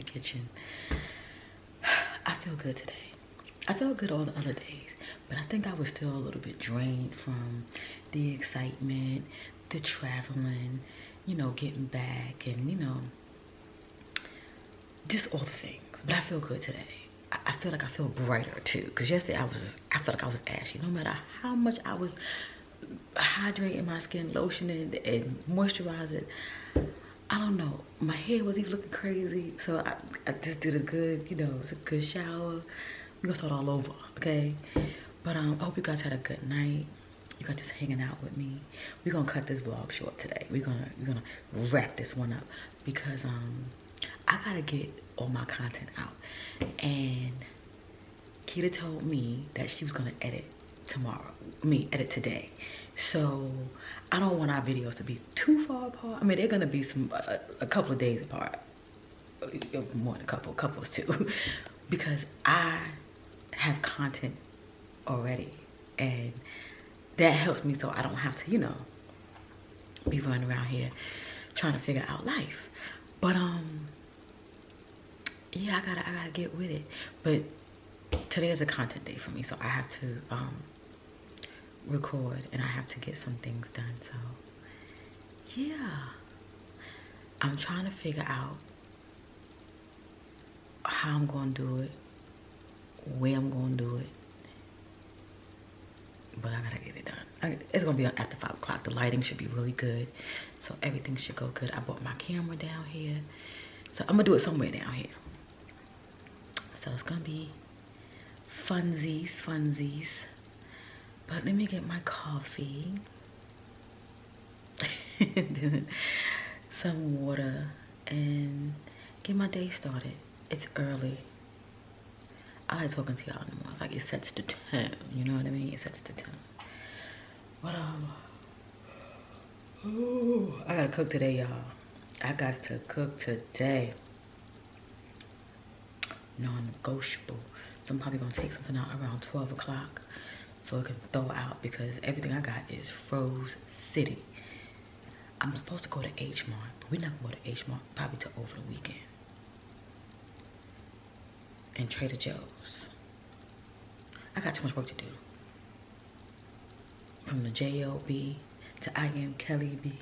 the kitchen. I feel good today. I felt good all the other days, but I think I was still a little bit drained from the excitement, the traveling, you know, getting back, and you know, just all the things. But I feel good today. I feel like I feel brighter too, because yesterday I felt like I was ashy. No matter how much I was hydrating my skin, lotioning and moisturizing, I don't know, my hair was even looking crazy. So I just did a good, you know, it's a good shower. We're gonna start all over, okay? But I hope you guys had a good night. You guys just hanging out with me. We're gonna cut this vlog short today. We're gonna wrap this one up because I gotta get all my content out. And Keita told me that she was gonna edit tomorrow. Edit today. So I don't want our videos to be too far apart. I mean, they're gonna be a couple of days apart. More than a couple, couples too. Because I have content already, and that helps me so I don't have to, you know, be running around here trying to figure out life. But yeah, I gotta get with it. But today is a content day for me, so I have to record and I have to get some things done. So yeah, I'm trying to figure out how I'm gonna do it, where I'm gonna do it, but I gotta get it done. It's gonna be on after 5 o'clock. The lighting should be really good, so everything should go good. I brought my camera down here, so I'm gonna do it somewhere down here. So it's gonna be funsies. But let me get my coffee and then some water and get my day started. It's early. I like talking to y'all anymore. It's like it sets the tone, you know what I mean? It sets the tone. But ooh, I gotta cook today, y'all. I got to cook today. Non-negotiable. So I'm probably gonna take something out around 12 o'clock so I can thaw out, because everything I got is Froze City. I'm supposed to go to H Mart, but we're not gonna go to H Mart probably till over the weekend. And Trader Joe's. I got too much work to do. From the J-O-B to iamKeliB.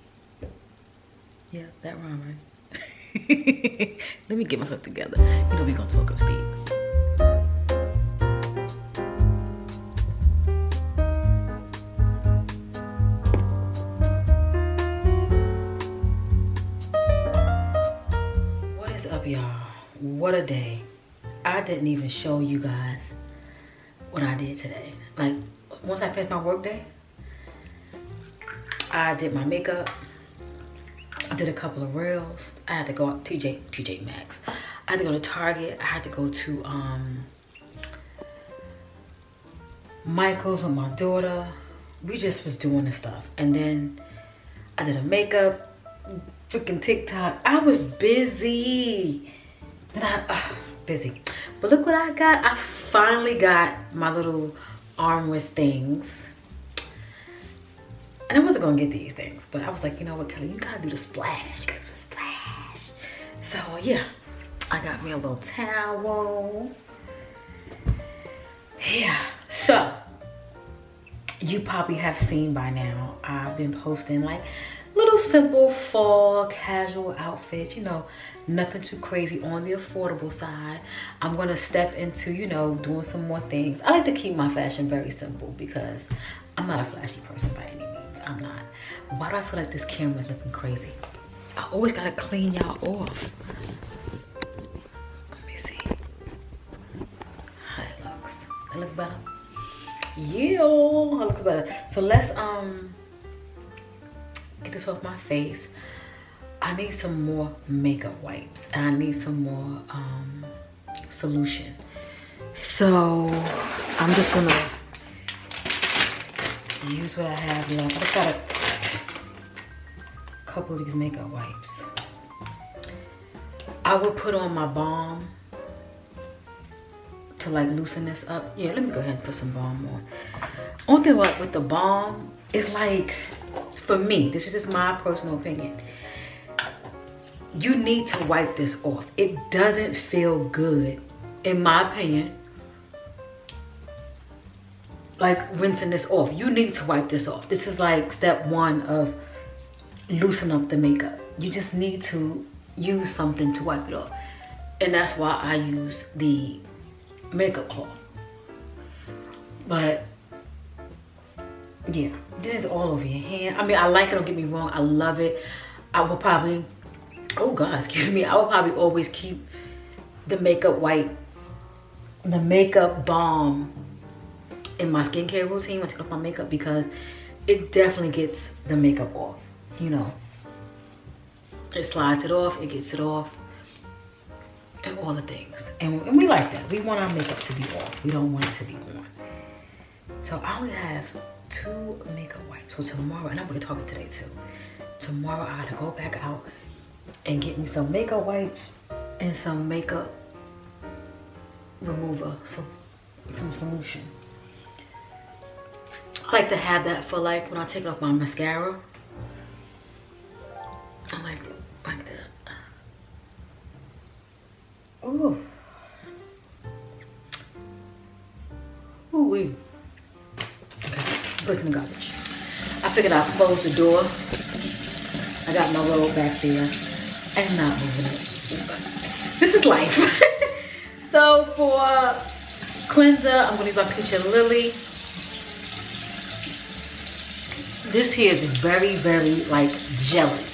Yeah, that rhyme, right? Let me get myself together. You know we gonna talk upstairs. What is up, y'all? What a day. I didn't even show you guys what I did today. Like, once I finished my work day, I did my makeup. I did a couple of reels. I had to go out TJ Maxx. I had to go to Target. I had to go to Michael's with my daughter. We just was doing this stuff. And then I did a makeup, freaking TikTok. I was busy. And busy. But look what I got. I finally got my little armrest things. And I wasn't gonna get these things, but I was like, you know what, Kelly, you gotta do the splash. You gotta do the splash. So yeah, I got me a little towel. Yeah, so you probably have seen by now, I've been posting like little simple fall casual outfits, you know, nothing too crazy, on the affordable side. I'm gonna step into, you know, doing some more things. I like to keep my fashion very simple because I'm not a flashy person by any means. I'm not. Why do I feel like this camera is looking crazy? I always gotta clean y'all off. Let me see how it looks. That look better? Yeah, that looks better. So let's get this off my face. I need some more makeup wipes and I need some more solution. So I'm just gonna use what I have left. I just got a couple of these makeup wipes. I would put on my balm to like loosen this up. Yeah, let me go ahead and put some balm on. Only thing with the balm is like, for me, this is just my personal opinion. you need to wipe this off. It doesn't feel good, in my opinion, like rinsing this off. You need to wipe this off. This is like step one of loosen up the makeup. You just need to use something to wipe it off. And that's why I use the makeup cloth. But yeah, this is all over your hand. I mean, I like it, don't get me wrong, I love it. I will probably, oh God, excuse me, I will probably always keep the makeup wipe, the makeup balm in my skincare routine when I take off my makeup, because it definitely gets the makeup off, you know. It slides it off, it gets it off, and all the things. And we like that. We want our makeup to be off. We don't want it to be on. So I only have 2 makeup wipes. So tomorrow, and I'm gonna talk today too. Tomorrow I gotta go back out and get me some makeup wipes and some makeup remover, some solution. I like to have that for like when I take off my mascara. I like that. Ooh. Ooh-wee. Okay, put it in the garbage. I figured I'd close the door. I got my robe back there. I'm not moving it. This is life. So for cleanser, I'm gonna use my Peach and Lily. This here is very, very like jelly.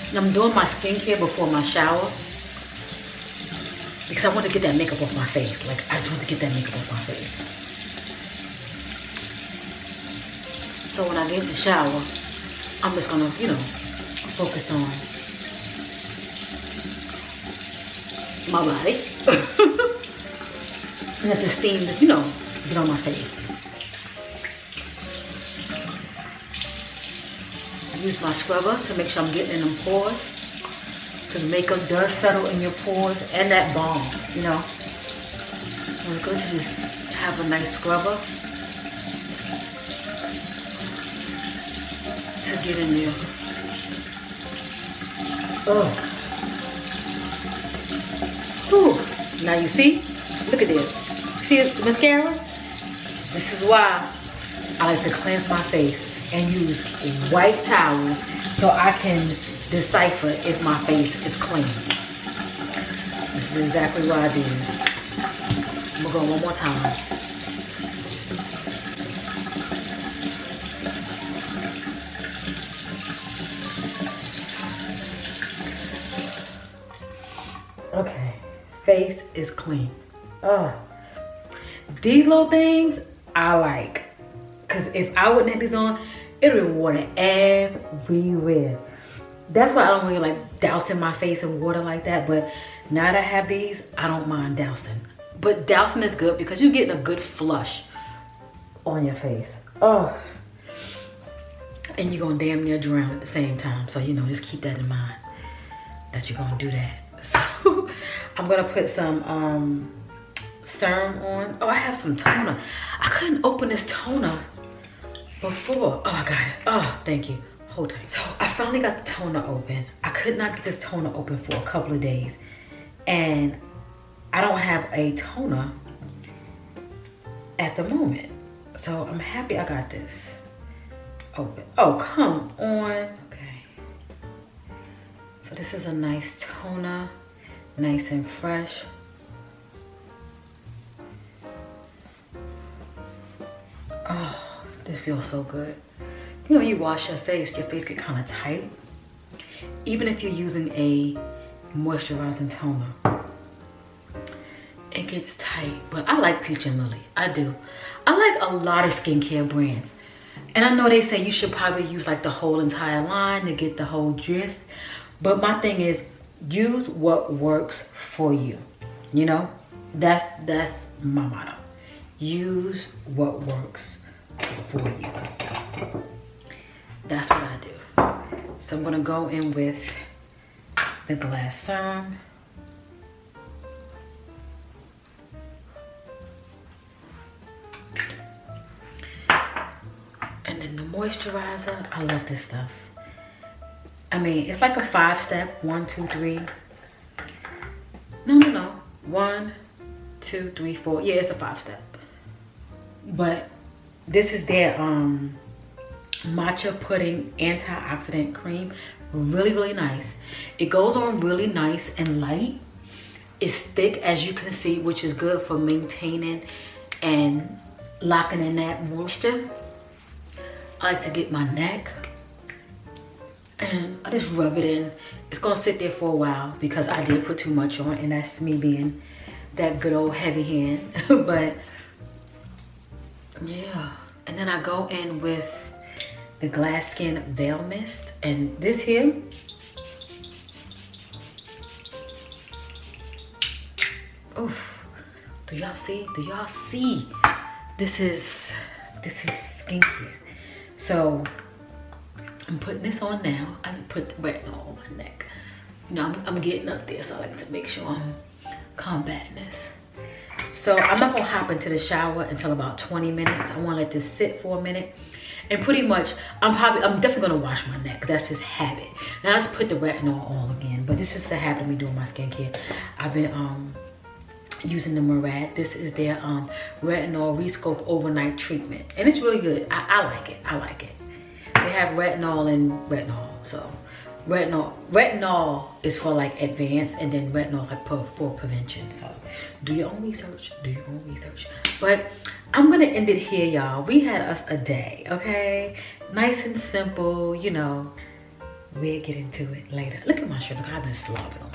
And I'm doing my skincare before my shower because I want to get that makeup off my face. Like, I just want to get that makeup off my face. So when I get in the shower, I'm just gonna, you know, focus on my body. And let the steam just, you know, get on my face. Use my scrubber to make sure I'm getting in them pores, because makeup does settle in your pores, and that balm, you know. It's good to just have a nice scrubber to get in there. Oh. Ooh. Now you see? Look at this. See the mascara? This is why I like to cleanse my face and use white towels so I can decipher if my face is clean. This is exactly why I do this. I'm gonna go one more time. Okay, face is clean. Oh, these little things I like, because if I wouldn't have these on, it would be water everywhere. That's why I don't really like dousing my face in water like that. But now that I have these, I don't mind dousing. But dousing is good because you're getting a good flush on your face. Oh, and you're gonna damn near drown at the same time. So, you know, just keep that in mind that you're gonna do that. So I'm gonna put some serum on. Oh, I have some toner. I couldn't open this toner before. Oh, I got it. Oh, thank you. Hold tight. So I finally got the toner open. I could not get this toner open for a couple of days, and I don't have a toner at the moment. So I'm happy I got this open. Oh, come on. Okay. So this is a nice toner, nice and fresh. Oh, this feels so good. You know, you wash your face get kind of tight. Even if you're using a moisturizing toner, it gets tight. But I like Peach and Lily. I do. I like a lot of skincare brands. And I know they say you should probably use like the whole entire line to get the whole gist. But my thing is, use what works for you. You know, that's my motto. Use what works for you. That's what I do. So I'm gonna go in with the glass serum. And then the moisturizer. I love this stuff. I mean, it's like a 5-step, 1, 2, 3. No. 1, 2, 3, 4. Yeah, it's a 5-step. But this is their matcha pudding antioxidant cream. Really nice. It goes on really nice and light. It's thick, as you can see, which is good for maintaining and locking in that moisture. I like to get my neck and I just rub it in. It's gonna sit there for a while because I did put too much on, and that's me being that good old heavy hand. But yeah, and then I go in with the Glass Skin Veil Mist, and this here, oof, do y'all see? This is skincare. So I'm putting this on now. I put the retinol on my neck. You know, I'm getting up there, so I like to make sure I'm combating this. So I'm not gonna hop into the shower until about 20 minutes. I wanna let this sit for a minute. And pretty much, I'm definitely gonna wash my neck. That's just habit. Now let's put the retinol on again, but this is a habit of me doing my skincare. I've been using the Murad. This is their retinol rescope overnight treatment, and it's really good. I like it. They have retinol and retinol. So retinol is for like advanced, and then retinol is like for prevention. So do your own research. But I'm gonna end it here, y'all. We had us a day, okay? Nice and simple, you know. We'll get into it later. Look at my shirt. Look, I've been slobbing on